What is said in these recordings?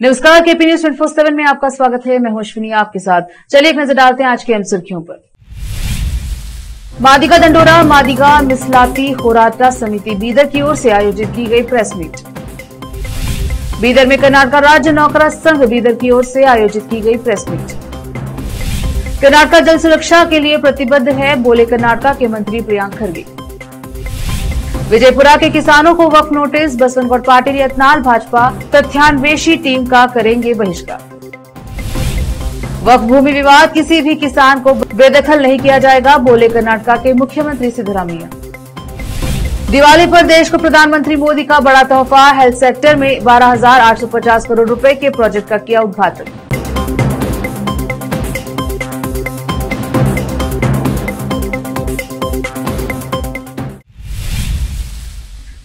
नमस्कार, KP news 24/7 में आपका स्वागत है। मैं हूं अश्विनी आपके साथ। चलिए एक नजर डालते हैं आज की अहम सुर्खियों पर। मादिगा दंडोरा मादिगा मिसलाती होराटा समिति बीदर की ओर से आयोजित की गई प्रेस मीट। बीदर में कर्नाटक राज्य नौकरा संघ बीदर की ओर से आयोजित की गई प्रेस मीट। कर्नाटक जल सुरक्षा के लिए प्रतिबद्ध है, बोले कर्नाटक के मंत्री प्रियंक खरगे। विजयपुरा के किसानों को वक्फ नोटिस, बसवनगौड़ पाटिल यत्नाल भाजपा तथ्यान्वेषी टीम का करेंगे बहिष्कार। वक्फ भूमि विवाद, किसी भी किसान को बेदखल नहीं किया जाएगा, बोले कर्नाटक के मुख्यमंत्री सिद्धरामैया। दिवाली पर देश को प्रधानमंत्री मोदी का बड़ा तोहफा, हेल्थ सेक्टर में 12,850 करोड़ रुपए के प्रोजेक्ट का किया उद्घाटन।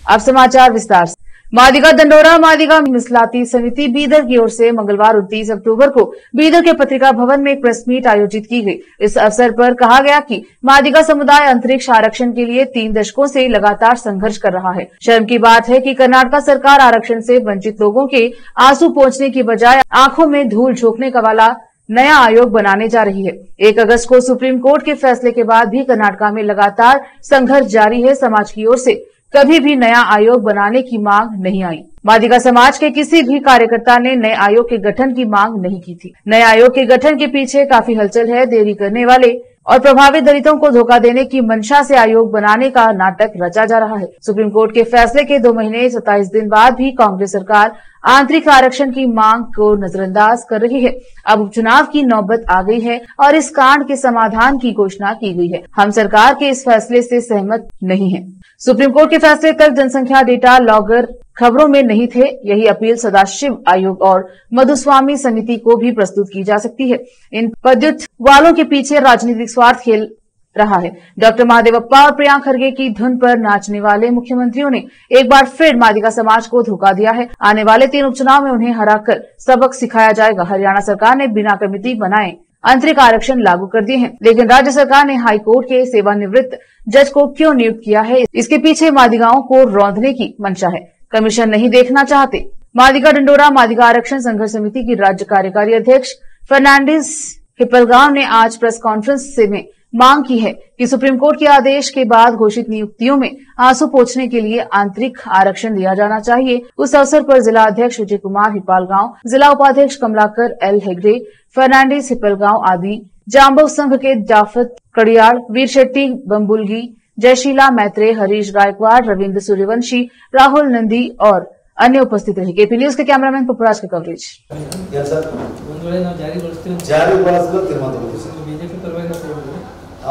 अब समाचार विस्तार से। मादिगा दंडोरा मादिगा मिसलाती समिति बीदर की ओर से मंगलवार 29 अक्टूबर को बीदर के पत्रिका भवन में एक प्रेस मीट आयोजित की गई। इस अवसर पर कहा गया कि मादिगा समुदाय अंतरिक्ष आरक्षण के लिए 3 दशकों से लगातार संघर्ष कर रहा है। शर्म की बात है कि कर्नाटक सरकार आरक्षण से वंचित लोगों के आंसू पोंछने की बजाय आंखों में धूल झोंकने का वाला नया आयोग बनाने जा रही है। 1 अगस्त को सुप्रीम कोर्ट के फैसले के बाद भी कर्नाटक में लगातार संघर्ष जारी है। समाज की ओर से कभी भी नया आयोग बनाने की मांग नहीं आई। मादिगा समाज के किसी भी कार्यकर्ता ने नए आयोग के गठन की मांग नहीं की थी। नए आयोग के गठन के पीछे काफी हलचल है। देरी करने वाले और प्रभावित दलितों को धोखा देने की मंशा से आयोग बनाने का नाटक रचा जा रहा है। सुप्रीम कोर्ट के फैसले के 2 महीने 27 दिन बाद भी कांग्रेस सरकार आंतरिक आरक्षण की मांग को नजरअंदाज कर रही है। अब उपचुनाव की नौबत आ गई है और इस कांड के समाधान की घोषणा की गई है। हम सरकार के इस फैसले से सहमत नहीं हैं। सुप्रीम कोर्ट के फैसले तक जनसंख्या डेटा लॉगर खबरों में नहीं थे। यही अपील सदाशिव आयोग और मधुस्वामी समिति को भी प्रस्तुत की जा सकती है। इन पदयुक्त वालों के पीछे राजनीतिक स्वार्थ खेल रहा है। डॉक्टर महादेवप्पा और प्रियंक खरगे की धुन पर नाचने वाले मुख्यमंत्रियों ने एक बार फिर मादिगा समाज को धोखा दिया है। आने वाले 3 उपचुनाव में उन्हें हराकर सबक सिखाया जाएगा। हरियाणा सरकार ने बिना कमेटी बनाए आंतरिक आरक्षण लागू कर दिए हैं, लेकिन राज्य सरकार ने हाई कोर्ट के सेवानिवृत्त जज को क्यों नियुक्त किया है? इसके पीछे मादिगाओं को रौंदने की मंशा है। कमीशन नहीं देखना चाहते। मादिगा डंडोरा मादिगा आरक्षण संघर्ष समिति की राज्य कार्यकारी अध्यक्ष फर्नांडिस हिप्पलगांव ने आज प्रेस कॉन्फ्रेंस में मांग की है कि सुप्रीम कोर्ट के आदेश के बाद घोषित नियुक्तियों में आंसू पोंछने के लिए आंतरिक आरक्षण दिया जाना चाहिए। उस अवसर पर जिला अध्यक्ष विजय कुमार हिप्पलगांव, जिला उपाध्यक्ष कमलाकर एल हेगड़े, फर्नांडिस हिप्पलगांव आदि, जाम्बव संघ के जाफत कड़ियाल, वीर शेट्टी बम्बुलगी, जयशीला मैत्रे, हरीश गायकवाड़, रविंद्र सूर्यवंशी, राहुल नंदी और अन्य उपस्थित रहे। केपी न्यूज के कैमरामैन पपुराज का कवरेज।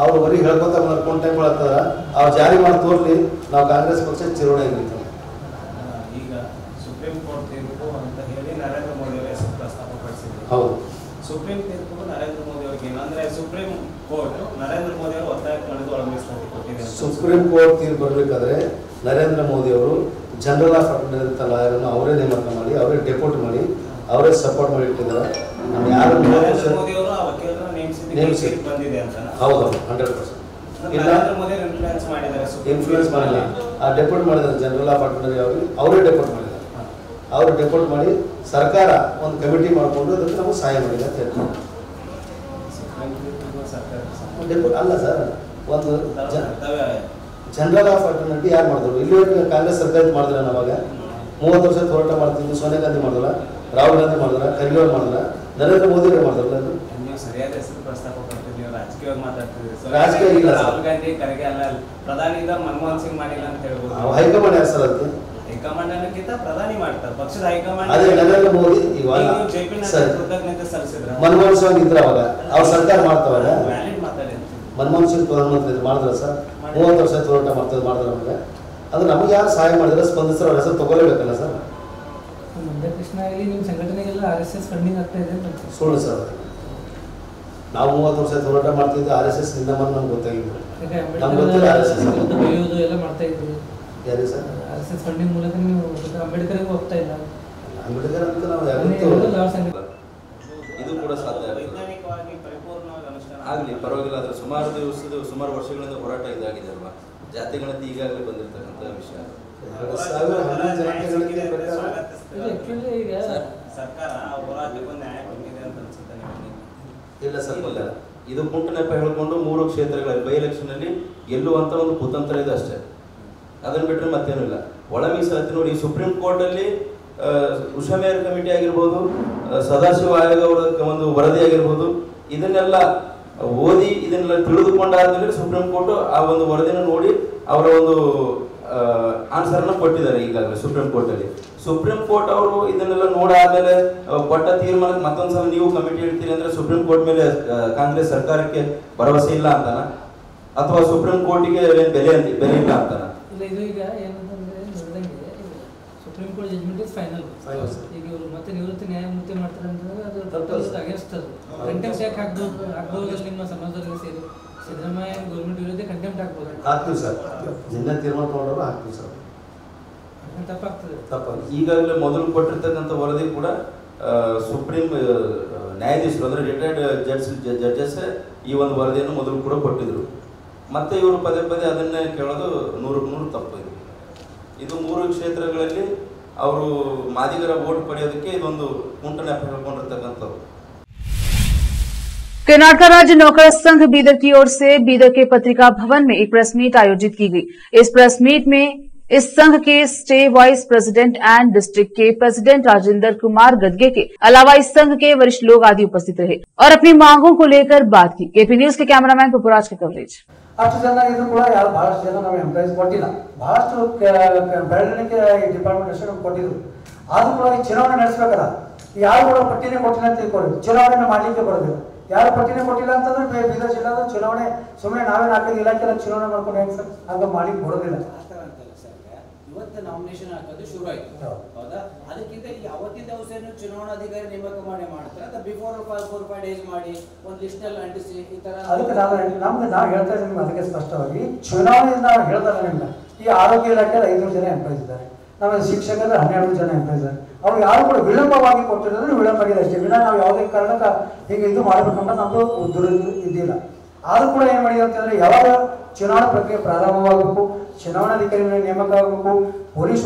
ಅವರು ಬರೀ ಹೇಳ್ಕೊತ ನಡ್ಕೊಂಡು ಟೈಮ್ ಆಗ್ತದ ಅವ್ರು ಜಾರಿ ಮಾಡಿ ತೋರ್ಲಿ ನಾವು ಕಾಂಗ್ರೆಸ್ ಪಕ್ಷ ಚಿರೋಣಿ ಆಗಿರ್ತೀವಿ. ಈಗ ಸುಪ್ರೀಂ ಕೋರ್ಟ್ ತೀರ್ಪು ಅಂತ ಹೇಳಿ ನರೇಂದ್ರ ಮೋದಿ ಅವರ ಹೆಸರು ಪ್ರಸ್ತಾಪಪಡಿಸಿದ್ರು. ಹೌದು, ಸುಪ್ರೀಂ ತೀರ್ಪು ನರೇಂದ್ರ ಮೋದಿ ಅವರಿಗೆ ಏನಂದ್ರೆ ಸುಪ್ರೀಂ ಕೋರ್ಟ್ ನರೇಂದ್ರ ಮೋದಿ ಅವರು ಒತ್ತಾಯ ಮಾಡಿದ್ದು ಒಳಗಿಸ್ತಾರೆ ಕೊಟ್ಟಿದೆ. ಸುಪ್ರೀಂ ಕೋರ್ಟ್ ತೀರ್ಪು ಬರಬೇಕಾದ್ರೆ ನರೇಂದ್ರ ಮೋದಿ ಅವರು ಜನರಲ್ ಆಫ್ ಅಟೆಂಡರ್ ಅಂತ ಲಾಯರ್ ಅನ್ನು ಅವರೇ ನೇಮಕ ಮಾಡಿ ಅವರೇ ಡೆಪೋಟ್ ಮಾಡಿ ಅವರೇ ಸಪೋರ್ಟ್ ಮಾಡಿ ಇಟ್ಟಿದ್ದಾರೆ. ಯಾರು ನರೇಂದ್ರ ಮೋದಿ ಅವರು ಆ ವಕೀಲರನ್ನು ನೇಮಿಸಿ ಬಂದಿದೆ ಅಂತ. ಹೌದು, 100%. ನರೇಂದ್ರ ಮೋದಿ ಇನ್ಫ್ಲುಯೆನ್ಸ್ ಮಾಡಿದ್ದಾರೆ. ಇನ್ಫ್ಲುಯೆನ್ಸ್ ಮಾಡಿಲ್ಲ, ಆ ಡೆಪೋಟ್ ಮಾಡಿದ್ದಾರೆ ಜನರಲ್ ಆಫ್ ಅಟೆಂಡರ್ ಅವರೇ ಡೆಪೋಟ್ ಮಾಡಿದ್ದಾರೆ. ಅವರು ಡೆಪೋಟ್ ಮಾಡಿ ಸರ್ಕಾರ ಒಂದು ಕಮಿಟಿ ಮಾಡಿಕೊಂಡು ಅದಕ್ಕೆ ನಮಗೆ ಸಹಾಯ ಮಾಡಿದೆ ಅಂತ ಹೇಳ್ತಾರೆ. ಡೆಪೋಟ್ ಅಲ್ಲ ಸರ್, ಒಂದು ಜನರಲ್ ಆಫ್ ಅಟೆಂಡರ್ ಯಾರು ಮಾಡಿದ್ರು? ಇಲ್ಲಿವರೆಗೆ ಕಾಂಗ್ರೆಸ್ ಸರ್ಕಾರ ಮಾಡಿದ್ರೆ ನಾವಾಗ 30 ವರ್ಷ ಹೋರಾಟ ಮಾಡ್ತಿದ್ದು. ಸೋನಿಯಾ ಗಾಂಧಿ ಮಾಡಿದ್ರ, ರಾಹುಲ್ ಗಾಂಧಿ ಮಾಡಿದ್ರ, ಖರ್ಗೆ ಅವರು ಮಾಡಿದ್ರ, ನರೇಂದ್ರ ಮೋದಿ ಅವರು ಮಾಡಿದ್ರಲ್ಲ. ಸರಿಯಾದ ಹೆಸರು ಪ್ರಸ್ತಾಪ ಮಾಡ್ತಿದ್ದೀವಿ, ರಾಜಕೀಯವಾಗಿ ಮಾತಾಡ್ತಿದ್ದೀವಿ. ರಾಜಕೀಯ ಇಲ್ಲ, ರಾಹುಲ್ ಗಾಂಧಿ ಖರ್ಗೆ ಅಲ್ಲ, ಪ್ರಧಾನಿ ಮನಮೋಹನ್ ಸಿಂಗ್ ಮಾಡಿಲ್ಲ ಅಂತ ಹೇಳ್ಬೋದು. ಹೈಕಮಾಂಡ್ ಯಾರು ಸರ್? ಅದಕ್ಕೆ ಹೈಕಮಾಂಡ್ ಅನ್ನೋಕ್ಕಿಂತ ಪ್ರಧಾನಿ ಮಾಡ್ತಾರೆ, ಪಕ್ಷದ ಹೈಕಮಾಂಡ್. ಅದೇ ನರೇಂದ್ರ ಮೋದಿ ಇವಾಗ ಜೆಪಿ ನಡ್ಡಾ ಕೃತಜ್ಞತೆ ಸಲ್ಲಿಸಿದ್ರು. ಮನಮೋಹನ್ ಸಿಂಗ್ ಇದ್ರ ಅವಾಗ ಅವ್ರ ಸರ್ಕಾರ ಮಾಡ್ತಾವಾಗ ವ್ಯಾಲಿಡ್ ಮಾತಾಡಿ. ಮನಮೋಹನ್ ಸಿಂಗ್ ಪ್ರಧಾನಮಂತ್ರಿ ಮಾಡಿದ್ರ ಸರ್, 30 ವರ್ಷ ಹೋರಾಟ ಮಾಡ್ತಾರೆ ನಮಗೆ. ಅದು ನಮಗೆ ಯಾರು ಸಹಾಯ ಮಾಡಿದ್ರೆ ಸ್ಪಂದಿಸ್ತಾರೆ, ಅವ್ರ ಹೆಸರು ತಗೊಳ್ಳೇಬೇಕಲ್ಲ ಸರ್. ಕೃಷ್ಣ ಆಗಲಿ ನಿಮ್ಮ ಸಂಘಟನೆಗೆಲ್ಲ RSS ಫಂಡಿಂಗ್ ಆಗ್ತಾ ಇದೆ ಅಂತ ಸುಳ್ಳು ಸರ್. ನಾವು 30 ವರ್ಷ ಹೋರಾಟ ಮಾಡ್ತಿದ್ದೆ RSS ನಿಂದ ನಮ್ಗೆ ಗೊತ್ತಾಗಿತ್ತು. ನಮ್ಗೆ ಗೊತ್ತಿಲ್ಲ RSS ಎಲ್ಲ ಮಾಡ್ತಾ ಇದ್ದೀವಿ. ಯಾರು ಸರ್? RSS ಫಂಡಿಂಗ್ ಮೂಲಕ ನೀವು ಅಂಬೇಡ್ಕರ್ಗೆ ಹೋಗ್ತಾ ಇಲ್ಲ. ಅಂಬೇಡ್ಕರ್ ಅಂತ ನಾವು ಇದು ಕೂಡ ಸಾಧ್ಯ ವೈಜ್ಞಾನಿಕವಾಗಿ ಪರಿಪೂರ್ಣವಾಗಿ ಅನುಷ್ಠಾನ ಆಗಲಿ, ಪರವಾಗಿಲ್ಲ. ಆದರೆ ಸುಮಾರು ವರ್ಷಗಳಿಂದ ಹೋರಾಟ ಇದಾಗಿದೆ ಅಲ್ವಾ? ಜಾತಿಗಣತಿ ಈಗಾಗಲೇ ಬಂದಿರತಕ್ಕಂಥ ವಿಷಯ. ಸರ್ಕಾರ ಇಲ್ಲ ಸರ್, ಇಲ್ಲ. ಇದು ಕುಂಟು ನೆಪ ಹೇಳ್ಕೊಂಡು 3 ಕ್ಷೇತ್ರಗಳಲ್ಲಿ ಬೈ ಎಲೆಕ್ಷನ್ ಅಲ್ಲಿ ಗೆಲ್ಲುವಂತ ಒಂದು ಕುತಂತ್ರ ಇದೆ ಅಷ್ಟೇ. ಅದನ್ನ ಬಿಟ್ಟರೆ ಮತ್ತೇನೂ ಇಲ್ಲ. ಒಳ ಮೀಸಲಾತಿ ನೋಡಿ, ಸುಪ್ರೀಂ ಕೋರ್ಟ್ ಅಲ್ಲಿ ಉಷಾ ಮೇಯರ್ ಕಮಿಟಿ ಆಗಿರ್ಬೋದು, ಸದಾಶಿವ ಆಯೋಗ ಅವರ ಒಂದು ವರದಿ ಆಗಿರ್ಬೋದು, ಇದನ್ನೆಲ್ಲ ಓದಿ ಇದನ್ನೆಲ್ಲ ತಿಳಿದುಕೊಂಡಾದ್ಮೇಲೆ ಸುಪ್ರೀಂ ಕೋರ್ಟ್ ಆ ಒಂದು ವರದಿನ ನೋಡಿ ಅವರ ಒಂದು ಆನ್ಸರ್ನ ಕೊಟ್ಟಿದ್ದಾರೆ ಈಗಾಗಲೇ ಸುಪ್ರೀಂ ಕೋರ್ಟ್ ಅಲ್ಲಿ. ಸುಪ್ರೀಂ ಕೋರ್ಟ್ ಅವರು ಇದನ್ನೆಲ್ಲ ನೋಡಾದ್ಮೇಲೆ ಕೊಟ್ಟ ತೀರ್ಮಾನಕ್ಕೆ ಮತ್ತೊಂದ್ಸಲ ನೀವು ಕಮಿಟಿ ಇಡ್ತೀರಿ ಅಂದ್ರೆ ಸುಪ್ರೀಂ ಕೋರ್ಟ್ ಮೇಲೆ ಕಾಂಗ್ರೆಸ್ ಸರ್ಕಾರಕ್ಕೆ ಭರವಸೆ ಇಲ್ಲ ಅಂತಾನ, ಅಥವಾ ಸುಪ್ರೀಂ ಕೋರ್ಟಿಗೆ ಬೆಲೆ ಇಲ್ಲ ಅಂತಾನ? ಇಲ್ಲ, ಇದು ಈಗ ಏನಂತಂದ್ರೆ ನೋಡಿದಂಗೆ supreme court judgment is final. ಈಗ ಇವರು ಮತ್ತೆ ನಿವೃತ್ತಿ ನ್ಯಾಯಮೂರ್ತಿ ಮಾಡ್ತಾರೆ ಅಂತಂದ್ರೆ ಅದು ಟೋಟಲ್ ಅಗೇನ್ಸ್ಟ್ ಅದು. ಕಂಟೆಂಪ್ಟ್ ಯಾಕೆ ಹಾಕ್ಬೋದು ನಿಮ್ಮ ಸಮಾಜದಲ್ಲಿ ಸೇರಿ ಸಿದ್ದರಾಮಯ್ಯ ಗೌರ್ಮೆಂಟ್ ವಿರುದ್ಧ ಕಂಟೆಂಪ್ಟ್ ಹಾಕ್ಬೋದು? ಹಾಕ್ತೀವಿ ಸರ್, ನಿನ್ನೆ ತೀರ್ಮಾನ ತಗೊಂಡ್ರು ಹಾಕ್ತೀವಿ ಸರ್. ತಪ್ಪಾಗ್ತದೆ. ಈಗಾಗಲೇ ಮೊದಲು ಕೊಟ್ಟಿರ್ತಕ್ಕಂಥ ವರದಿ ಕೂಡ ಸುಪ್ರೀಂ ನ್ಯಾಯಾಧೀಶರು ಅಂದ್ರೆ ರಿಟೈರ್ಡ್ ಜಡ್ಜಸ್ ಈ ಒಂದು ವರದಿಯನ್ನು ಮೊದಲು ಕೂಡ ಕೊಟ್ಟಿದ್ರು. ಮತ್ತೆ ಇವರು ಪದೇ ಪದೇ ಅದನ್ನೇ ಕೇಳೋದು 100% ತಪ್ಪು. ಇದು 3 ಕ್ಷೇತ್ರಗಳಲ್ಲಿ ಅವರು ಮಾದಿಗರ ವೋಟ್ ಪಡೆಯೋದಕ್ಕೆ ಇದೊಂದು ಕುಂಟು ನೆಪ ಹೇಳ್ಕೊಂಡಿರ್ತಕ್ಕಂಥವ್ರು. कर्नाटक राज्य नौकर संघ बीदर की ओर से बीदर के पत्रिका भवन में एक प्रेस मीट आयोजित की गई। इस प्रेस मीट में इस संघ के state wise president and district के प्रेसिडेंट राजेंद्र कुमार गदगे के अलावा इस संघ के वरिष्ठ लोग आदि उपस्थित रहे और अपनी मांगों को लेकर बात की। केपी न्यूज के कैमरामैन पपुराज की कवरेज। ಅಷ್ಟು ಜನ ಇದು ಕೂಡ ಯಾರು ಬಹಳಷ್ಟು ಜನ ನಾವು ಎಂಪ್ಲಾಯೀಸ್ ಕೊಟ್ಟಿಲ್ಲ, ಬಹಳಷ್ಟು ಬೆಳವಣಿಗೆ ಡಿಪಾರ್ಟ್ಮೆಂಟ್ ಅಷ್ಟೇ ನಮ್ಗೆ ಕೊಟ್ಟಿದ್ರು. ಆದ್ರೂ ಕೂಡ ಈ ಚುನಾವಣೆ ನಡೆಸಬೇಕಲ್ಲ, ಯಾರು ಕೂಡ ಪಟ್ಟಿನೇ ಕೊಟ್ಟಿಲ್ಲ ಅಂತ ತಿಳ್ಕೊಳ್ಳಿ, ಚುನಾವಣೆ ಮಾಡಲಿಕ್ಕೆ ಬರೋದಿಲ್ಲ. ಯಾರು ಪಟ್ಟಿನೇ ಕೊಟ್ಟಿಲ್ಲ ಅಂತಂದ್ರೆ ಬೀದರ್ ಜಿಲ್ಲಾದ ಚುನಾವಣೆ ಸುಮ್ಮನೆ ನಾವೇ 4 ಇಲಾಖೆ ಚುನಾವಣೆ ಮಾಡ್ಕೊಂಡು ಹೆಂಗ್ ಸರ್ ಹಂಗ ಮಾಡ್ಲಿಕ್ಕೆ ಬರೋದಿಲ್ಲ. ಇವತ್ತು ನಾಮಿನೇಷನ್ ಹಾಕೋದು ಶುರು ಆಯ್ತು, ಹೌದಾ? ಅದಕ್ಕಿಂತ ಈ ಅವತ್ತಿನ ದಿವಸ ಚುನಾವಣಾಧಿಕಾರಿ ನೇಮಕ ಮಾಡ್ತಾರೆ, ಅಥವಾ ಬಿಫೋರ್ 4-5 ಡೇಸ್ ಮಾಡಿ ಒಂದು ಲಿಸ್ಟ್ ಅಲ್ಲಿ ಅಂಟಿಸಿ ಈ ತರ. ಅದಕ್ಕೆ ನಾವು ಹೇಳ್ತಾ ಇದ್ದೀವಿ ನಿಮ್ಗೆ ಅದಕ್ಕೆ ಸ್ಪಷ್ಟವಾಗಿ, ಚುನಾವಣೆಯಿಂದ ನಾವು ಹೇಳ್ತಾರೆ ನಿಮ್ಗೆ ಈ ಆರೋಗ್ಯ ಇಲಾಖೆಯಲ್ಲಿ 500 ಜನ ಎಂಪ್ಲಾಯ್ಸ್ ಇದ್ದಾರೆ, ನಮ್ಮ ಶಿಕ್ಷಕರಲ್ಲಿ 12 ಜನ ಎಂಪ್ಲಾಯ್ಸ್ ಇದ್ದಾರೆ. ಅವ್ರು ಯಾರು ಕೂಡ ವಿಳಂಬವಾಗಿ ಕೊಟ್ಟಿರೋದ್ರೆ ವಿಳಂಬ ಆಗಿದೆ ಅಷ್ಟೇ, ವಿನ ನಾವು ಯಾವುದೇ ಕಾರಣಕ್ಕೆ ಹೀಗೆ ಇದು ಮಾಡಬೇಕಂತ ನಮ್ದು ಇದ್ದಿಲ್ಲ. ಆದ್ರೂ ಕೂಡ ಏನ್ ಮಾಡಿದೆ ಅಂತಂದ್ರೆ, ಯಾವಾಗ ಚುನಾವಣಾ ಪ್ರಕ್ರಿಯೆ ಪ್ರಾರಂಭವಾಗಬೇಕು, ಚುನಾವಣಾಧಿಕಾರಿಗಳ ನೇಮಕ ಆಗಬೇಕು, ಪೊಲೀಸ್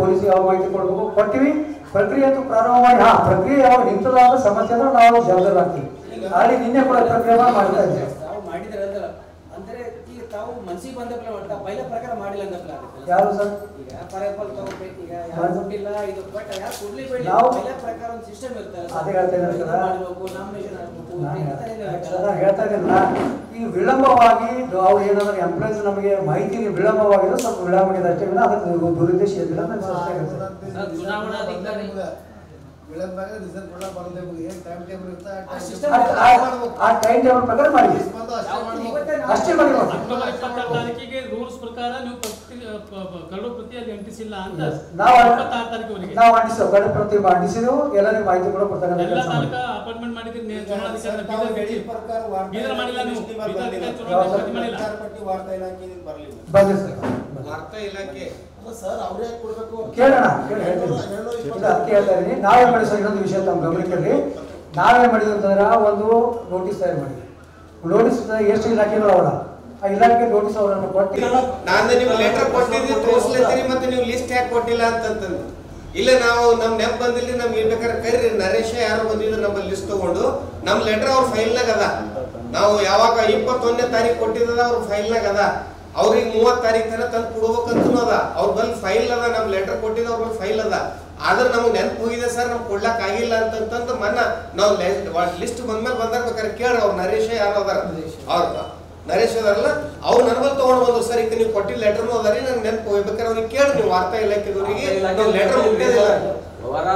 ಪೊಲೀಸ್ ಯಾವ ಮಾಹಿತಿ ಕೊಡಬೇಕು ಕೊಟ್ಟಿವಿ. ಪ್ರಕ್ರಿಯೆ ಅಂತೂ ಪ್ರಾರಂಭ ಮಾಡಿ ಪ್ರಕ್ರಿಯೆ ಯಾವಾಗ ನಿಂತದಾದ ಸಮಸ್ಯೆ ಅಂದ್ರೆ ನಾವು ಜವಾಬ್ದಾರಿ ಆಗ್ತೀವಿ. ಅಲ್ಲಿ ನಿನ್ನೆ ಕೂಡ ಪ್ರಕ್ರಿಯೆ ಮಾಡ್ತಾ ಇದ್ದೇವೆ. ತಾವು ಮಾಡಿದ್ರಲ್ಲ ಅಂದ್ರೆ ಈಗ ತಾವು ಮನಸ್ಸಿಗೆ ಬಂದಪ್ಲ ಮಾಡ್ತಾ ಪೈಲ ಪ್ರಕಾರ ಮಾಡಿಲ್ಲ ಅಂದಪ್ಲ ಆಗುತ್ತೆ. ಯಾರು ಸರ್ ಈಗ ಫಾರ್ ಎಕ್ಸಾಂಪಲ್ ತಗೋಬೇಕು, ಈಗ ಯಾರು ಕೊಟ್ಟಿಲ್ಲ ಇದು ಬಟ್ ಯಾರು ಕೊಡ್ಲಿ ಬೇಡ, ಪೈಲ ಪ್ರಕಾರ ಒಂದು ಸಿಸ್ಟಮ್ ಇರ್ತದೆ. ಅದೇ ಹೇಳ್ತಾ ಇದ್ದಾರೆ ಮಾಡಬೇಕು, ನಾಮಿನೇಷನ್ ಆಗಬೇಕು. ಹೇಳ್ತಾ ಇದ್ದೀನಲ್ಲ, ಈಗ ವಿಳಂಬವಾಗಿ ಅವ್ರು ಏನಾದ್ರು ಎಂಪ್ಲಾಯ್ಸ್ ನಮಗೆ ಮಾಹಿತಿ ವಿಳಂಬವಾಗಿದ್ರೆ ಸ್ವಲ್ಪ ವಿಳಂಬ ಆಗಿದೆ ಅಷ್ಟೇ, ಅದಕ್ಕೆ ದುರುದ್ದೇಶ ಇದ್ದಿಲ್ಲ. ಆ ಟೈಮ್ ಟೇಬಲ್ ಪ್ರಕಾರ ಮಾಡಿ ಅಷ್ಟೇ ಮಾಡಿ. ರೂಲ್ಸ್ ಪ್ರಕಾರ ನೀವು ಕರಡು ಪ್ರತಿಯಲ್ಲಿ ಅಂಟಿಸಿಲ್ಲ ಅಂತ ನಾವು ಅಂಟಿಸಿದ್ವು, ಕರಡು ಪ್ರತಿ ಅಂಟಿಸಿದೆವು, ಎಲ್ಲರಿಗೂ ಮಾಹಿತಿ ಕೂಡ ಕೊಡ್ತಕ್ಕಂಥ ಅಪಾಯಿಂಟ್ಮೆಂಟ್ ಮಾಡಿದ್ರೆ ಬಂದಿದೆ ಸರ್. ವಾರ್ತಾ ಇಲಾಖೆ ಕೇಳೋಣ ಅದಕ್ಕೆ ಹೇಳ್ತಾ ಇದ್ದೀನಿ. ನಾವೇನ್ ಮಾಡಿ ಸರ್, ಇನ್ನೊಂದು ವಿಷಯ ತಮ್ಮ ಗಮನಕ್ಕೆ, ನಾವೇನ್ ಮಾಡಿದ್ವಿ ಅಂತಂದ್ರೆ ಒಂದು ನೋಟಿಸ್ ತಯಾರು ಮಾಡಿದ್ವಿ. ನೋಟಿಸ್ ಎಷ್ಟು ಇಲಾಖೆಗಳು ಅವರ ಆ ಇಲಾಖೆ ನೋಟಿಸ್ ಅವರನ್ನು ಕೊಟ್ಟು ನಾನು ನಿಮ್ಗೆ ಲೆಟರ್ ಕೊಟ್ಟಿದ್ದೀನಿ ತೋರಿಸ್ಲತ್ತೀರಿ, ಮತ್ತೆ ನೀವು ಲಿಸ್ಟ್ ಯಾಕೆ ಕೊಟ್ಟಿಲ್ಲ ಅಂತಂತಂದು. ಇಲ್ಲ ನಾವು ನಮ್ ನೆಪ್ ಬಂದಿಲ್ಲ, ನಮ್ಗೆ ಬೇಕಾದ್ರೆ ಕರೀರಿ, ನರೇಶ ಯಾರು ಬಂದಿದ್ರು ನಮ್ಮ ಲಿಸ್ಟ್ ತಗೊಂಡು ನಮ್ ಲೆಟರ್ ಅವ್ರ ಫೈಲ್ನಾಗ ಅದ. ನಾವು ಯಾವಾಗ 21ನೇ ತಾರೀಕು ಕೊಟ್ಟಿದ್ದದ ಅವ್ರ ಫೈಲ್ನಾಗ ಅದ. ಅವ್ರಿಗೆ 30 ತಾರೀಕು ತನಕ ತಂದು ಕೊಡ್ಬೇಕಂತೂ ಅದ. ಅವ್ರ ಬಲ್ ಫೈಲ್ ಅದ, ನಮ್ ಲೆಟರ್ ಕೊಟ್ಟಿದ್ದ ಅವ್ರ ಬಲ್ ಫೈಲ್ ಅದ. ಆದ್ರೆ ನಮ್ಗೆ ನೆನಪು ಹೋಗಿದೆ ಸರ್, ನಮ್ಗೆ ಕೊಡ್ಲಕ್ ಆಗಿಲ್ಲ ಅಂತಂತ ಮನ್ನ ನಾವು ಲಿಸ್ಟ್ ಬಂದ್ಮೇಲೆ ಬಂದಾಗ ಬೇಕಾದ್ರೆ ಕೇಳ್ರಿ, ಅವ್ರ ನರೇಶ ಯಾರು ಅದಾರ, ಅವ್ರ ನರೇಶ್ ಅದಾರಲ್ಲ ಅವ್ರು ನನ್ನ ಬಲ್ ತಗೊಂಡ್ ಬಂದ್ರು. ಸರ್ ಈಗ ನೀವು ಕೊಟ್ಟಿದ್ದ ಲೆಟರ್ನು ಅದಾರಿ, ನಂಗೆ ನೆನಪು ಹೋಗ್ಬೇಕಾದ್ರೆ ಅವ್ರಿಗೆ ಕೇಳಿ, ನೀವು ವಾರ್ತಾ ಇಲಾಖೆದವರಿಗೆ ಲೆಟರ್ ಮುಟ್ಟಿದಿಲ್ಲ ಸರ್. ಓವರ್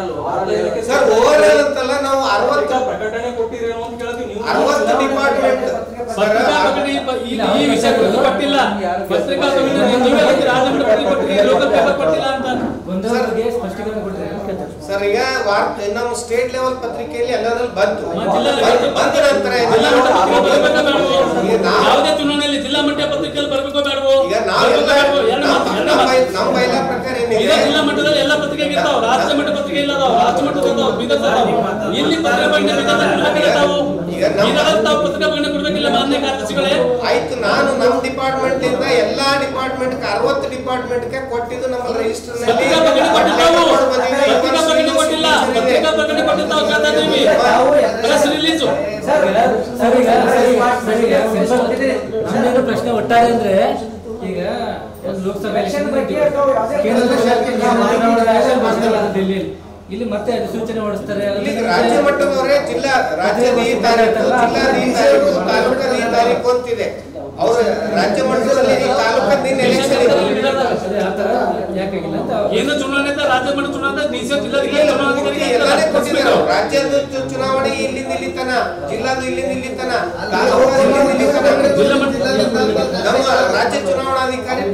ಆಲ್ ಅಂತಲ್ಲ, ನಾವು 60 ಪ್ರಕಟಣೆ ಕೊಟ್ಟಿರೇನೋ ಅಂತ ಕೇಳ್ತೀವಿ. 60 ಡಿಪಾರ್ಟ್ಮೆಂಟ್ ಈ ವಿಷಯ ಕೊಟ್ಟಿಲ್ಲ, ಪತ್ರಿಕಾ ಕೊಟ್ಟಿಲ್ಲ ಅಂತ ಸರ್. ಈಗ ನಮ್ಮ ಸ್ಟೇಟ್ ಲೆವೆಲ್ ಪತ್ರಿಕೆಯಲ್ಲಿ ಎಲ್ಲರಲ್ಲಿ ಬಂತು, ಬಂದ ನಂತರ ಯಾವುದೇ ಚುನಾವಣೆಯಲ್ಲಿ ಜಿಲ್ಲಾ ಮಟ್ಟ ಪತ್ರಿಕೆಯಲ್ಲಿ ಬರಬೇಕೋ ಬೇಡವೋ? ಈಗ ನಾವೆಲ್ಲ ನಮ್ಮ ಬೈಲಾ ಪ್ರಕಾರ ಏನಿದೆ, ಜಿಲ್ಲಾ ಮಟ್ಟದಲ್ಲಿ ಎಲ್ಲ ಪತ್ರಿಕೆ ಇರ್ತಾವ, ರಾಜ್ಯ ಮಟ್ಟ ಪತ್ರಿಕೆ ಇಲ್ಲ, ರಾಜ್ಯ ಮಟ್ಟದ ಇಲ್ಲಿ ಪತ್ರಿಕಾ ಪ್ರಕಟಣೆ ಕೊಡ್ಬೇಕಿಲ್ಲ ಮಾನ್ಯ ಕಾರ್ಯದರ್ಶಿಗಳೇ. ಆಯ್ತು, ನಾನು ನಮ್ಮ ಡಿಪಾರ್ಟ್ಮೆಂಟ್ ಇಂದ ಎಲ್ಲಾ ಡಿಪಾರ್ಟ್ಮೆಂಟ್ 60 ಡಿಪಾರ್ಟ್ಮೆಂಟ್ ಗೆ ಕೊಟ್ಟಿದ್ದು ನಮ್ಮ ರಿಜಿಸ್ಟರ್ ನಲ್ಲಿ. ಅಂತ ಕೇಳ್ತಾ ಇದ್ದೀವಿ ಪ್ರೆಸ್ ರಿಲೀಸ್ ನಮ್ದೇನು ಪ್ರಶ್ನೆ ಒಟ್ಟಾರೆ ಅಂದ್ರೆ ಈಗ ಲೋಕಸಭಾ ಎಲೆಕ್ಷನ್ ಡೆಲ್ಲಿ ಇಲ್ಲಿ ಮತ್ತೆ ಅಧಿಸೂಚನೆ ಹೊರಡಿಸ್ತಾರೆ. ರಾಜ್ಯ ಮಟ್ಟದವರೇ ರಾಜ್ಯದ ಈ ತಾರೀಕು ತಾಲೂಕದ ಈ ತಾರೀಕು ಅಂತಿದೆ. ಅವರು ರಾಜ್ಯ ಮಟ್ಟದಲ್ಲಿ ತಾಲೂಕದ ಎಲೆಕ್ಷನ್ ಏನು ಚುನಾವಣೆ ರಾಜ್ಯ ಮಟ್ಟ ಚುನಾವಣೆ ಜಿಲ್ಲಾಧಿಕಾರಿ ರಾಜ್ಯದ ಚುನಾವಣೆ ಇಲ್ಲಿಂದ ಇಲ್ಲಿ ತನ, ಜಿಲ್ಲಾದ ಇಲ್ಲಿಂದ ಇಲ್ಲಿ ತನ, ನಮ್ಮ ರಾಜ್ಯ ಚುನಾವಣಾಧಿಕಾರಿ.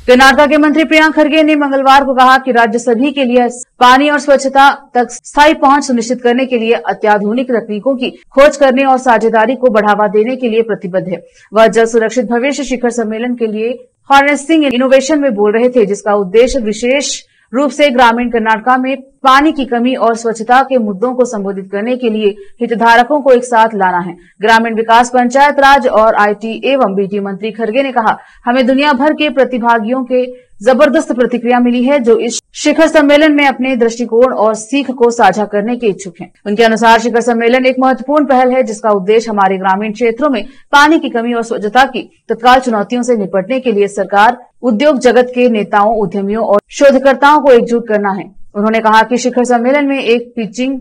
कर्नाटका के मंत्री प्रियंक खरगे ने मंगलवार को कहा कि राज्य सभी के लिए पानी और स्वच्छता तक स्थायी पहुंच सुनिश्चित करने के लिए अत्याधुनिक तकनीकों की खोज करने और साझेदारी को बढ़ावा देने के लिए प्रतिबद्ध है। वह जल सुरक्षित भविष्य शिखर सम्मेलन के लिए हार्नेसिंग इनोवेशन में बोल रहे थे, जिसका उद्देश्य विशेष रूप से ग्रामीण कर्नाटका में पानी की कमी और स्वच्छता के मुद्दों को संबोधित करने के लिए हितधारकों को एक साथ लाना है। ग्रामीण विकास, पंचायत राज और आईटी एवं बीटी मंत्री खरगे ने कहा, हमें दुनिया भर के प्रतिभागियों के जबरदस्त प्रतिक्रिया मिली है, जो इस शिखर सम्मेलन में अपने दृष्टिकोण और सीख को साझा करने के इच्छुक हैं। उनके अनुसार शिखर सम्मेलन एक महत्वपूर्ण पहल है, जिसका उद्देश्य हमारे ग्रामीण क्षेत्रों में पानी की कमी और स्वच्छता की तत्काल चुनौतियों से निपटने के लिए सरकार, उद्योग जगत के नेताओं, उद्यमियों और शोधकर्ताओं को एकजुट करना है। उन्होंने कहा कि शिखर सम्मेलन में एक पिचिंग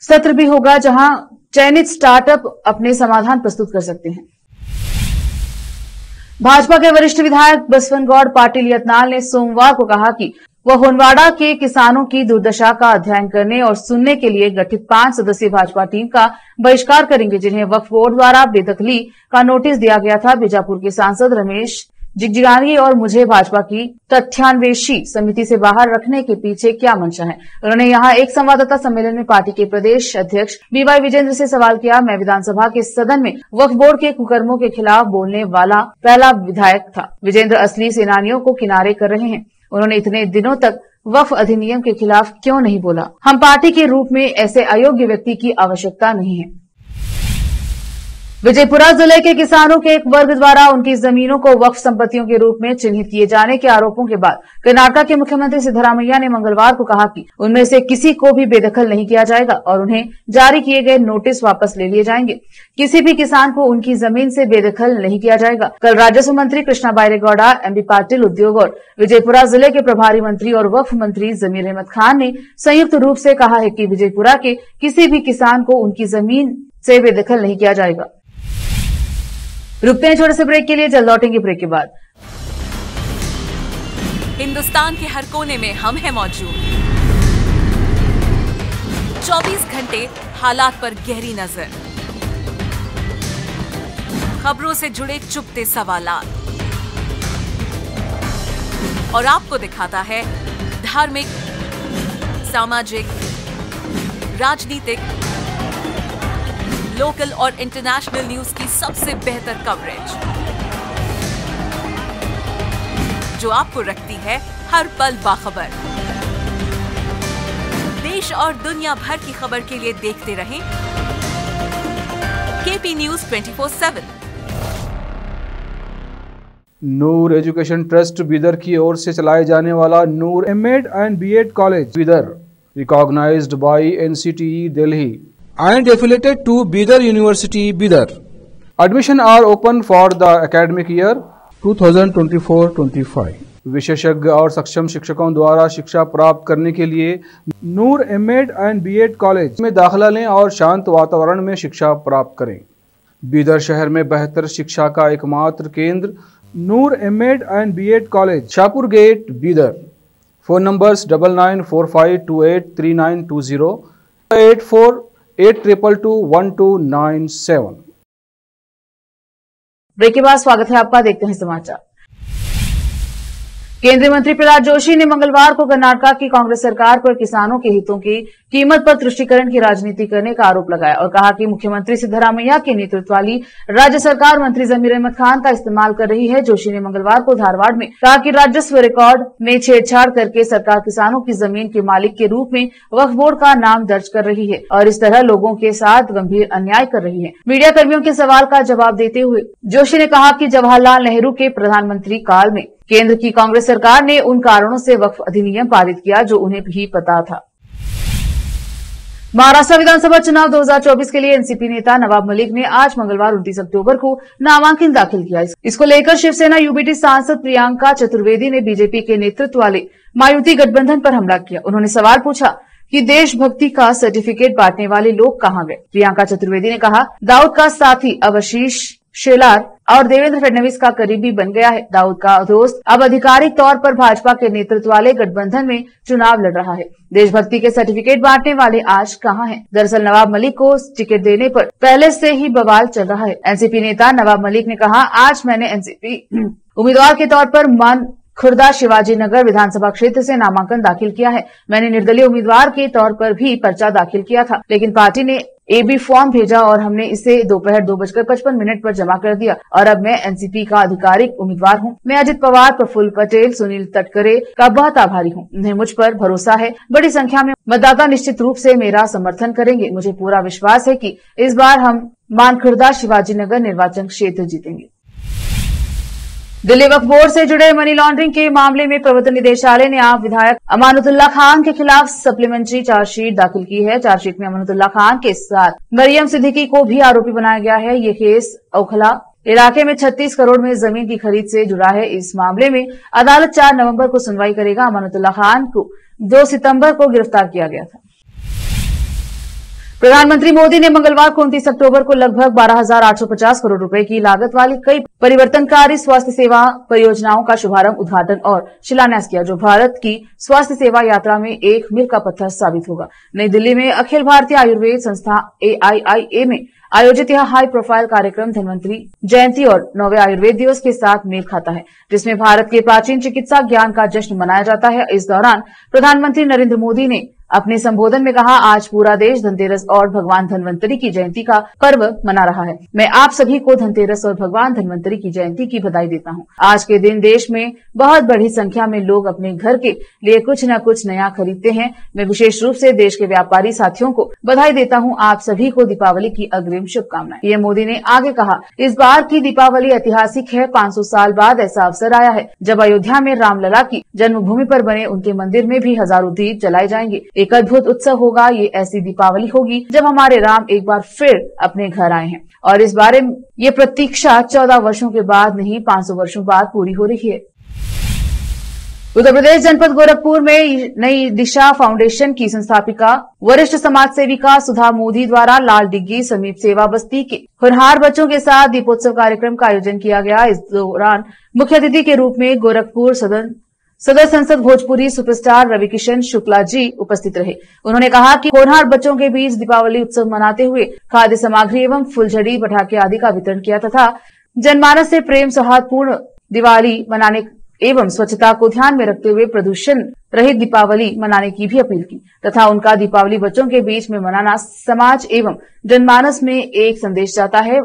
सत्र भी होगा, जहां चयनित स्टार्टअप अपने समाधान प्रस्तुत कर सकते हैं। भाजपा के वरिष्ठ विधायक बसवनगौड़ पाटिल यत्नाल ने सोमवार को कहा कि वह होनवाड़ा के किसानों की दुर्दशा का अध्ययन करने और सुनने के लिए गठित 5 सदस्यीय भाजपा टीम का बहिष्कार करेंगे, जिन्हें वक्फ बोर्ड द्वारा बेदखली का नोटिस दिया गया था। बीजापुर के सांसद रमेश जिगजिगानी और मुझे भाजपा की तथ्यान्वेषी समिति से बाहर रखने के पीछे क्या मंशा है। उन्होंने यहां एक संवाददाता सम्मेलन में पार्टी के प्रदेश अध्यक्ष बीवाई विजेंद्र से सवाल किया। मैं विधानसभा के सदन में वक्फ बोर्ड के कुकर्मों के खिलाफ बोलने वाला पहला विधायक था। विजेंद्र असली सेनानियों को किनारे कर रहे हैं। उन्होंने इतने दिनों तक वक्फ अधिनियम के खिलाफ क्यों नहीं बोला। हम पार्टी के रूप में ऐसे अयोग्य व्यक्ति की आवश्यकता नहीं है। विजयपुरा जिले के किसानों के एक वर्ग द्वारा उनकी जमीनों को वक्फ संपत्तियों के रूप में चिन्हित किए जाने के आरोपों के बाद कर्नाटक के मुख्यमंत्री सिद्धरामैया ने मंगलवार को कहा कि उनमें से किसी को भी बेदखल नहीं किया जाएगा और उन्हें जारी किए गए नोटिस वापस ले लिए जाएंगे। किसी भी किसान को उनकी जमीन से बेदखल नहीं किया जाएगा। कल राजस्व मंत्री कृष्णा बैरेगौड़ा, एमबी पाटिल उद्योग और विजयपुरा जिले के प्रभारी मंत्री और वक्फ मंत्री जमीर अहमद खान ने संयुक्त रूप से कहा है कि विजयपुरा के किसी भी किसान को उनकी जमीन से बेदखल नहीं किया जाएगा। रुकते हैं छोटे से ब्रेक के लिए, जल्द लौटेंगे ब्रेक के बाद। हिंदुस्तान के हर कोने में हम हैं मौजूद। 24 घंटे हालात पर गहरी नजर, खबरों से जुड़े चुपते सवालात और आपको दिखाता है धार्मिक, सामाजिक, राजनीतिक, लोकल और इंटरनेशनल न्यूज की सबसे बेहतर कवरेज, जो आपको रखती है हर पल बाखबर। देश और दुनिया भर की खबर के लिए देखते रहें KP news 24/7। Noor education trust Bidar की ओर से चलाए जाने वाला Noor MEd and BEd college Bidar, recognised by NCTE Delhi and affiliated to Bidar University, Bidar. Admission are open for the academic year 2024-25. विशेषज्ञ और सक्षम शिक्षकों द्वारा शिक्षा प्राप्त करने के लिए नूर एमएड एंड बीएड कॉलेज में दाखिला लें और शांत वातावरण में शिक्षा प्राप्त करें। बीदर शहर में बेहतर शिक्षा का एकमात्र केंद्र Noor MEd and BEd college, Shahpur gate, Bidar. Phone numbers 9945283920 8482221297। ब्रेक के बाद स्वागत है आपका, देखते हैं समाचार। केंद्रीय मंत्री प्रहलाद जोशी ने मंगलवार को कर्नाटक की कांग्रेस सरकार पर किसानों के हितों की कीमत पर तुष्टीकरण की राजनीति करने का आरोप लगाया और कहा कि मुख्यमंत्री सिद्धरामैया के नेतृत्व वाली राज्य सरकार मंत्री जमीर अहमद खान का इस्तेमाल कर रही है। जोशी ने मंगलवार को धारवाड़ में कहा कि राजस्व रिकॉर्ड में छेड़छाड़ करके सरकार किसानों की जमीन के मालिक के रूप में वक्फ बोर्ड का नाम दर्ज कर रही है और इस तरह लोगों के साथ गंभीर अन्याय कर रही है। मीडिया कर्मियों के सवाल का जवाब देते हुए जोशी ने कहा कि जवाहरलाल नेहरू के प्रधानमंत्री काल में केंद्र की कांग्रेस सरकार ने उन कारणों से वक्फ अधिनियम पारित किया जो उन्हें भी पता था। महाराष्ट्र विधानसभा चुनाव 2024 के लिए एनसीपी नेता नवाब मलिक ने आज मंगलवार 29 अक्टूबर को नामांकन दाखिल किया। इसको लेकर शिवसेना यूबीटी सांसद प्रियंका चतुर्वेदी ने बीजेपी के नेतृत्व वाले महायुति गठबंधन पर हमला किया। उन्होंने सवाल पूछा कि देशभक्ति का सर्टिफिकेट बांटने वाले लोग कहां गए। प्रियंका चतुर्वेदी ने कहा, दाऊद का साथी अब आशीष शेलार और देवेंद्र फडणवीस का करीबी बन गया है। दाऊद का दोस्त अब आधिकारिक तौर पर भाजपा के नेतृत्व वाले गठबंधन में चुनाव लड़ रहा है। देशभक्ति के सर्टिफिकेट बांटने वाले आज कहां हैं? दरअसल नवाब मलिक को टिकट देने पर पहले से ही बवाल चल रहा है। एनसीपी नेता नवाब मलिक ने कहा, आज मैंने एनसीपी उम्मीदवार के तौर पर मान खुर्दा शिवाजी नगर विधानसभा क्षेत्र से नामांकन दाखिल किया है। मैंने निर्दलीय उम्मीदवार के तौर पर भी पर्चा दाखिल किया था, लेकिन पार्टी ने एबी फॉर्म भेजा और हमने इसे दोपहर 2:55 पर जमा कर दिया और अब मैं एनसीपी का आधिकारिक उम्मीदवार हूं। मैं अजित पवार, प्रफुल्ल पटेल, सुनील तटकरे का बहुत आभारी हूं। उन्हें मुझ पर भरोसा है। बड़ी संख्या में मतदाता निश्चित रूप से मेरा समर्थन करेंगे। मुझे पूरा विश्वास है कि इस बार हम मानखुर्दा शिवाजी नगर निर्वाचन क्षेत्र जीतेंगे। दिल्ली वक्फ बोर्ड से जुड़े मनी लॉन्ड्रिंग के मामले में प्रवर्तन निदेशालय ने आप विधायक अमानुतुल्ला खान के खिलाफ सप्लीमेंट्री चार्जशीट दाखिल की है। चार्जशीट में अमानुतुल्ला खान के साथ मरियम सिद्दीकी को भी आरोपी बनाया गया है। ये केस ओखला इलाके में 36 करोड़ में जमीन की खरीद से जुड़ा है। इस मामले में अदालत 4 नवंबर को सुनवाई करेगा। अमानुतुल्ला खान को 2 सितंबर को गिरफ्तार किया गया था। प्रधानमंत्री मोदी ने मंगलवार को 29 अक्टूबर को लगभग 12,850 करोड़ रुपए की लागत वाली कई परिवर्तनकारी स्वास्थ्य सेवा परियोजनाओं का शुभारंभ, उद्घाटन और शिलान्यास किया, जो भारत की स्वास्थ्य सेवा यात्रा में एक मील का पत्थर साबित होगा। नई दिल्ली में अखिल भारतीय आयुर्वेद संस्था AIIA में आयोजित यह हाई प्रोफाइल कार्यक्रम धन्वंतरी जयंती और 9वें आयुर्वेद दिवस के साथ मेल खाता है, जिसमें भारत के प्राचीन चिकित्सा ज्ञान का जश्न मनाया जाता है। इस दौरान प्रधानमंत्री नरेंद्र मोदी ने अपने संबोधन में कहा, आज पूरा देश धनतेरस और भगवान धन्वंतरी की जयंती का पर्व मना रहा है। मैं आप सभी को धनतेरस और भगवान धन्वंतरी की जयंती की बधाई देता हूं। आज के दिन देश में बहुत बड़ी संख्या में लोग अपने घर के लिए कुछ न कुछ नया खरीदते हैं। मैं विशेष रूप से देश के व्यापारी साथियों को बधाई देता हूं। आप सभी को दीपावली की अग्रिम शुभकामनाएं। पीएम मोदी ने आगे कहा, इस बार की दीपावली ऐतिहासिक है। 500 साल बाद ऐसा अवसर आया है जब अयोध्या में रामलला की जन्मभूमि पर बने उनके मंदिर में भी हजारों दीप जलाए जाएंगे। एक अद्भुत उत्सव होगा। ये ऐसी दीपावली होगी जब हमारे राम एक बार फिर अपने घर आए हैं और इस बारे में ये प्रतीक्षा 14 वर्षों के बाद नहीं, 500 वर्षों बाद पूरी हो रही है। उत्तर प्रदेश जनपद गोरखपुर में नई दिशा फाउंडेशन की संस्थापिका वरिष्ठ समाज सेविका सुधा मोदी द्वारा लाल डिग्गी समीप सेवा बस्ती के होनहार बच्चों के साथ दीपोत्सव कार्यक्रम का आयोजन किया गया। इस दौरान मुख्य अतिथि के रूप में गोरखपुर सदर संसद भोजपुरी सुपरस्टार रवि किशन शुक्ला जी उपस्थित रहे। उन्होंने कहा कि होनहार बच्चों के बीच दीपावली उत्सव मनाते हुए खाद्य सामग्री एवं फुलझड़ी, पटाखे आदि का वितरण किया तथा जनमानस से प्रेम सौहार्दपूर्ण दिवाली मनाने एवं स्वच्छता को ध्यान में रखते हुए प्रदूषण रहित दीपावली मनाने की भी अपील की तथा उनका दीपावली बच्चों के बीच में मनाना समाज एवं जनमानस में एक संदेश जाता है।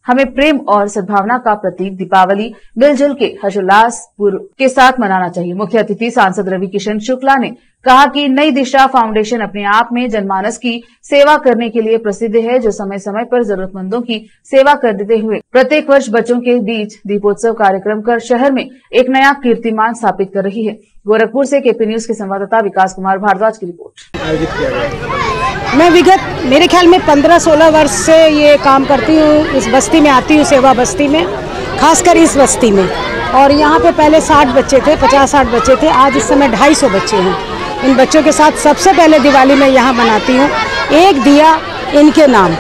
हमें प्रेम और सद्भावना का प्रतीक दीपावली मिलजुल के हर्षोल्लास पूर्व के साथ मनाना चाहिए। मुख्य अतिथि सांसद रवि किशन शुक्ला ने कहा कि नई दिशा फाउंडेशन अपने आप में जनमानस की सेवा करने के लिए प्रसिद्ध है, जो समय समय पर जरूरतमंदों की सेवा करते हुए प्रत्येक वर्ष बच्चों के बीच दीपोत्सव कार्यक्रम कर शहर में एक नया कीर्तिमान स्थापित कर रही है। गोरखपुर से केपी न्यूज के संवाददाता विकास कुमार भारद्वाज की रिपोर्ट। आयोजित किया गया। मैं विगत मेरे ख्याल में 15-16 वर्ष से ये काम करती हूँ। इस बस्ती में आती हूँ, सेवा बस्ती में, खासकर इस बस्ती में। और यहाँ पे पहले 60 बच्चे थे, 50-60 बच्चे थे, आज इस समय 250 बच्चे हैं। इन बच्चों के साथ सबसे पहले दिवाली मैं यहाँ मनाती हूँ। एक दिया इनके नाम,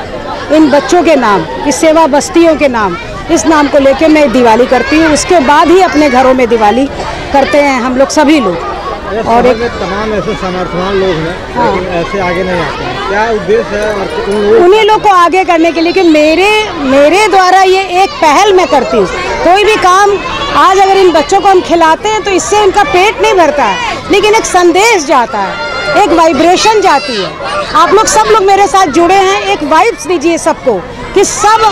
इन बच्चों के नाम, इस सेवा बस्तियों के नाम, इस नाम को लेके मैं दिवाली करती हूँ। उसके बाद ही अपने घरों में दिवाली करते हैं हम लोग, सभी लोग। और एक तमाम ऐसे समर्थवान लोग हैं, हाँ, लेकिन ऐसे आगे नहीं आते हैं। क्या उद्देश्य है और उन्हीं लोग को आगे करने के लिए कि मेरे द्वारा ये एक पहल मैं करती हूँ। कोई भी काम आज अगर इन बच्चों को हम खिलाते हैं तो इससे इनका पेट नहीं भरता है, लेकिन एक संदेश जाता है, एक वाइब्रेशन जाती है। आप लोग सब लोग मेरे साथ जुड़े हैं, एक वाइब्स दीजिए सबको कि सब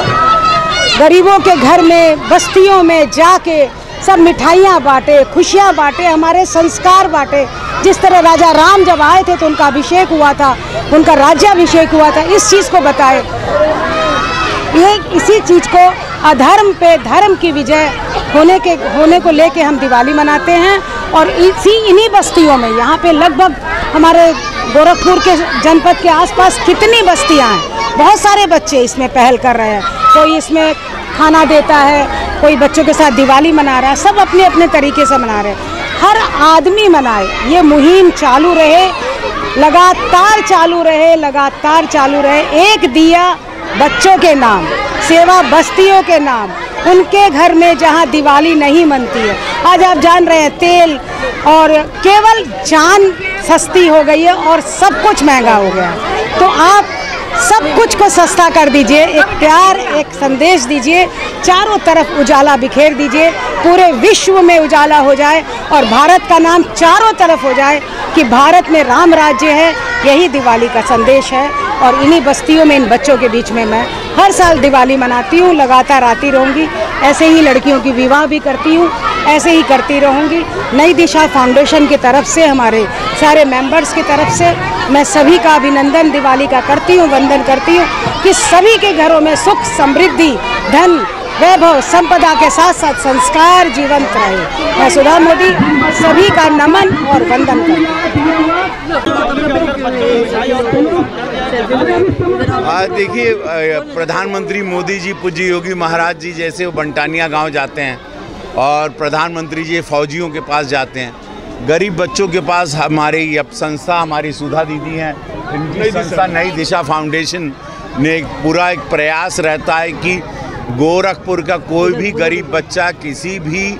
गरीबों के घर में, बस्तियों में जाके सब मिठाइयाँ बांटे, खुशियाँ बांटे, हमारे संस्कार बांटे। जिस तरह राजा राम जब आए थे तो उनका अभिषेक हुआ था, उनका राज्याभिषेक हुआ था, इस चीज़ को बताए। ये इसी चीज़ को अधर्म पे धर्म की विजय होने को लेके हम दिवाली मनाते हैं। और इन्हीं बस्तियों में, यहाँ पे लगभग हमारे गोरखपुर के जनपद के आसपास कितनी बस्तियाँ हैं, बहुत सारे बच्चे इसमें पहल कर रहे हैं। कोई इसमें खाना देता है, कोई बच्चों के साथ दिवाली मना रहा है, सब अपने अपने तरीके से मना रहे हैं। हर आदमी मनाए, ये मुहिम चालू रहे, लगातार चालू रहे, लगातार चालू रहे। एक दिया बच्चों के नाम, सेवा बस्तियों के नाम, उनके घर में जहां दिवाली नहीं मनती है। आज आप जान रहे हैं तेल और केवल जान सस्ती हो गई है और सब कुछ महंगा हो गया है। तो आप सब कुछ को सस्ता कर दीजिए, एक प्यार, एक संदेश दीजिए, चारों तरफ उजाला बिखेर दीजिए, पूरे विश्व में उजाला हो जाए और भारत का नाम चारों तरफ हो जाए कि भारत में राम राज्य है। यही दिवाली का संदेश है और इन्हीं बस्तियों में, इन बच्चों के बीच में मैं हर साल दिवाली मनाती हूँ, लगातार आती रहूँगी। ऐसे ही लड़कियों की विवाह भी करती हूँ, ऐसे ही करती रहूँगी। नई दिशा फाउंडेशन की तरफ से, हमारे सारे मेंबर्स की तरफ से मैं सभी का अभिनंदन दिवाली का करती हूँ, वंदन करती हूँ कि सभी के घरों में सुख, समृद्धि, धन, वैभव, संपदा के साथ साथ संस्कार जीवंत रहे। मैं सुधा मोदी सभी का नमन और वंदन करती हूँ। देखिए, प्रधानमंत्री मोदी जी, पूज्य योगी महाराज जी जैसे वो बंटानिया गांव जाते हैं और प्रधानमंत्री जी फौजियों के पास जाते हैं, गरीब बच्चों के पास हमारी संस्था, हमारी सुधा दीदी हैं, इनकी संस्था नई दिशा फाउंडेशन ने पूरा एक प्रयास रहता है कि गोरखपुर का कोई भी गरीब बच्चा, किसी भी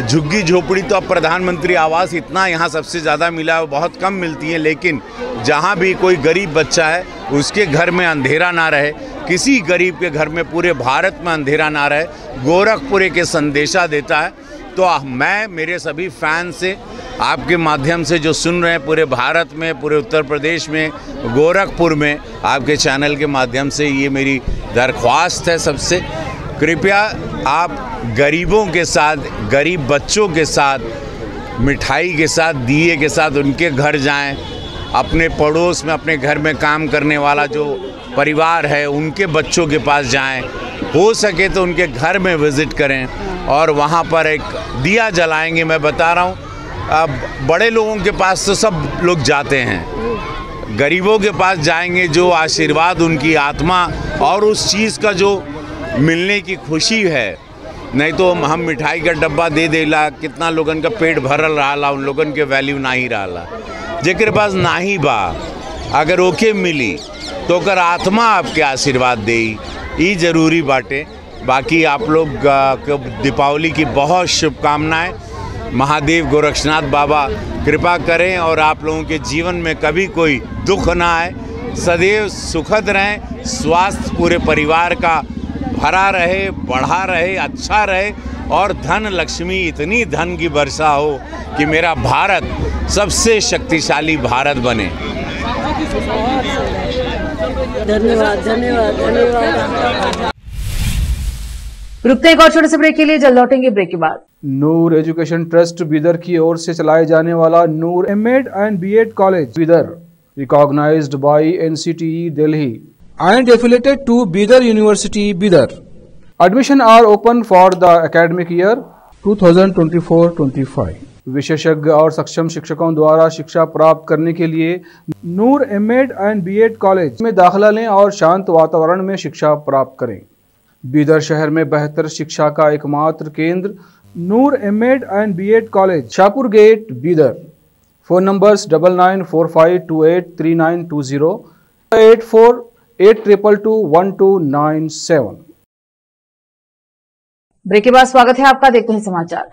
झुग्गी झोपड़ी, तो अब प्रधानमंत्री आवास इतना यहाँ सबसे ज़्यादा मिला है, बहुत कम मिलती है, लेकिन जहाँ भी कोई गरीब बच्चा है उसके घर में अंधेरा ना रहे, किसी गरीब के घर में पूरे भारत में अंधेरा ना रहे, गोरखपुर के संदेशा देता है। तो मैं मेरे सभी फैन से, आपके माध्यम से जो सुन रहे हैं पूरे भारत में, पूरे उत्तर प्रदेश में, गोरखपुर में, आपके चैनल के माध्यम से ये मेरी दरख्वास्त है सबसे, कृपया आप गरीबों के साथ, गरीब बच्चों के साथ, मिठाई के साथ, दिए के साथ उनके घर जाएं, अपने पड़ोस में, अपने घर में काम करने वाला जो परिवार है उनके बच्चों के पास जाएं, हो सके तो उनके घर में विज़िट करें और वहाँ पर एक दिया जलाएंगे। मैं बता रहा हूँ, अब बड़े लोगों के पास तो सब लोग जाते हैं, गरीबों के पास जाएंगे, जो आशीर्वाद, उनकी आत्मा और उस चीज़ का जो मिलने की खुशी है। नहीं तो हम मिठाई का डब्बा दे देला, कितना लोगन का पेट भरल रहा, उन लोगन के वैल्यू ना ही रहा, जेकर पास ना ही बा, अगर ओके मिली तो कर आत्मा आपके आशीर्वाद दे, ये जरूरी बाटे। बाकी आप लोग को दीपावली की बहुत शुभकामनाएं। महादेव गोरक्षनाथ बाबा कृपा करें और आप लोगों के जीवन में कभी कोई दुख ना आए, सदैव सुखद रहें, स्वास्थ्य पूरे परिवार का भरा रहे, बढ़ा रहे, अच्छा रहे और धन लक्ष्मी, इतनी धन की वर्षा हो कि मेरा भारत सबसे शक्तिशाली भारत बने। धन्यवाद धन्यवाद धन्यवाद। रुकते हैं एक और छोटे से ब्रेक के लिए, जल्द लौटेंगे ब्रेक के बाद। नूर एजुकेशन ट्रस्ट बीदर की ओर से चलाए जाने वाला Noor MEd and BEd college Bidar, recognised by NCTE Delhi and affiliated to Bidar University Bidar. Admission are open for the academic year 2024-25. विशेषज्ञ और सक्षम शिक्षकों द्वारा शिक्षा प्राप्त करने के लिए नूर एमएड एंड बीएड कॉलेज में दाखिला लें और शांत वातावरण में शिक्षा प्राप्त करें। बीदर शहर में बेहतर शिक्षा का एकमात्र केंद्र Noor MEd and BEd college, Shahpur gate, Bidar. Phone numbers 9945283920, 8482221297। ब्रेक के बाद स्वागत है आपका, देखते हैं समाचार।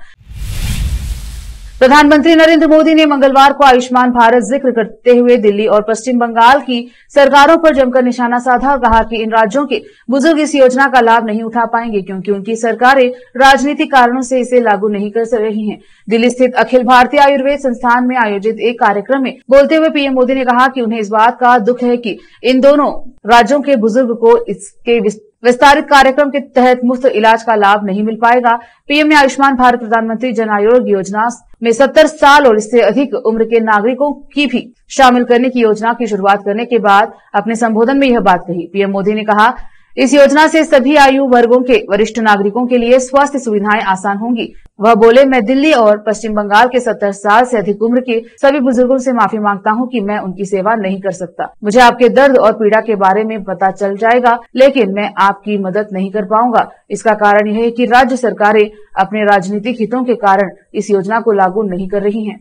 प्रधानमंत्री नरेंद्र मोदी ने मंगलवार को आयुष्मान भारत जिक्र करते हुए दिल्ली और पश्चिम बंगाल की सरकारों पर जमकर निशाना साधा और कहा कि इन राज्यों के बुजुर्ग इस योजना का लाभ नहीं उठा पाएंगे क्योंकि उनकी सरकारें राजनीतिक कारणों से इसे लागू नहीं कर रही हैं। दिल्ली स्थित अखिल भारतीय आयुर्वेद संस्थान में आयोजित एक कार्यक्रम में बोलते हुए पीएम मोदी ने कहा कि उन्हें इस बात का दुख है कि इन दोनों राज्यों के बुजुर्ग को इसके विस्तारित कार्यक्रम के तहत मुफ्त इलाज का लाभ नहीं मिल पाएगा। पीएम ने आयुष्मान भारत प्रधानमंत्री जन आरोग्य योजना में 70 साल और इससे अधिक उम्र के नागरिकों की भी शामिल करने की योजना की शुरुआत करने के बाद अपने संबोधन में यह बात कही। पीएम मोदी ने कहा, इस योजना से सभी आयु वर्गों के वरिष्ठ नागरिकों के लिए स्वास्थ्य सुविधाएं आसान होंगी। वह बोले, मैं दिल्ली और पश्चिम बंगाल के 70 साल से अधिक उम्र के सभी बुजुर्गों से माफी मांगता हूं कि मैं उनकी सेवा नहीं कर सकता। मुझे आपके दर्द और पीड़ा के बारे में पता चल जाएगा, लेकिन मैं आपकी मदद नहीं कर पाऊंगा। इसका कारण यह है कि राज्य सरकारें अपने राजनीतिक हितों के कारण इस योजना को लागू नहीं कर रही हैं।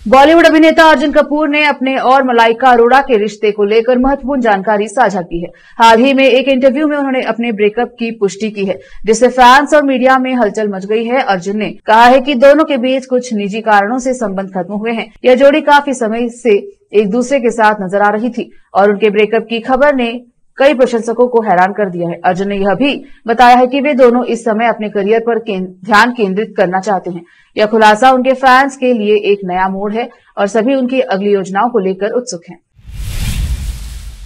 बॉलीवुड अभिनेता अर्जुन कपूर ने अपने और मलाइका अरोड़ा के रिश्ते को लेकर महत्वपूर्ण जानकारी साझा की है। हाल ही में एक इंटरव्यू में उन्होंने अपने ब्रेकअप की पुष्टि की है, जिससे फैंस और मीडिया में हलचल मच गई है। अर्जुन ने कहा है कि दोनों के बीच कुछ निजी कारणों से संबंध खत्म हुए हैं। यह जोड़ी काफी समय से एक दूसरे के साथ नजर आ रही थी और उनके ब्रेकअप की खबर ने कई प्रशंसकों को हैरान कर दिया है। अर्जुन ने यह भी बताया है कि वे दोनों इस समय अपने करियर पर ध्यान केंद्रित करना चाहते हैं। यह खुलासा उनके फैंस के लिए एक नया मोड़ है और सभी उनकी अगली योजनाओं को लेकर उत्सुक हैं।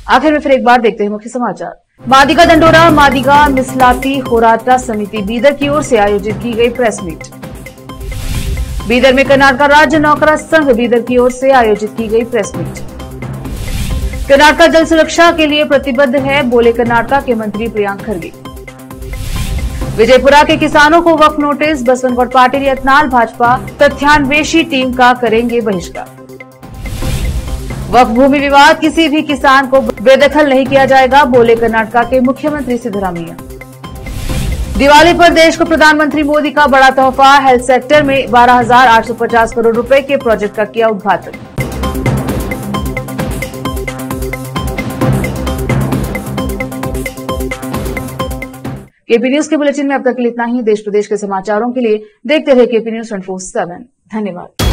आखिर में फिर एक बार देखते हैं मुख्य समाचार। मादिगा दंडोरा मादिगा मिसलाती होराटा समिति बीदर की ओर से आयोजित की गई प्रेस मीट। बीदर में कर्नाटक राज्य नौकरा संघ बीदर की ओर से आयोजित की गई प्रेस मीट। कर्नाटक जल सुरक्षा के लिए प्रतिबद्ध है, बोले कर्नाटक के मंत्री प्रियांक खरगे। विजयपुरा के किसानों को वक्फ नोटिस, बसवंत पाटिल यत्नाल भाजपा तथ्यान्वेषी टीम का करेंगे बहिष्कार। वक्फ भूमि विवाद, किसी भी किसान को बेदखल नहीं किया जाएगा, बोले कर्नाटक के मुख्यमंत्री सिद्धरामैया। दिवाली पर देश को प्रधानमंत्री मोदी का बड़ा तोहफा, हेल्थ सेक्टर में 12,850 करोड़ रुपए के प्रोजेक्ट का किया उद्घाटन। केपी न्यूज के बुलेटिन में अब तक के लिए इतना ही। देश प्रदेश के समाचारों के लिए देखते रहिए केपी न्यूज 24/7। धन्यवाद।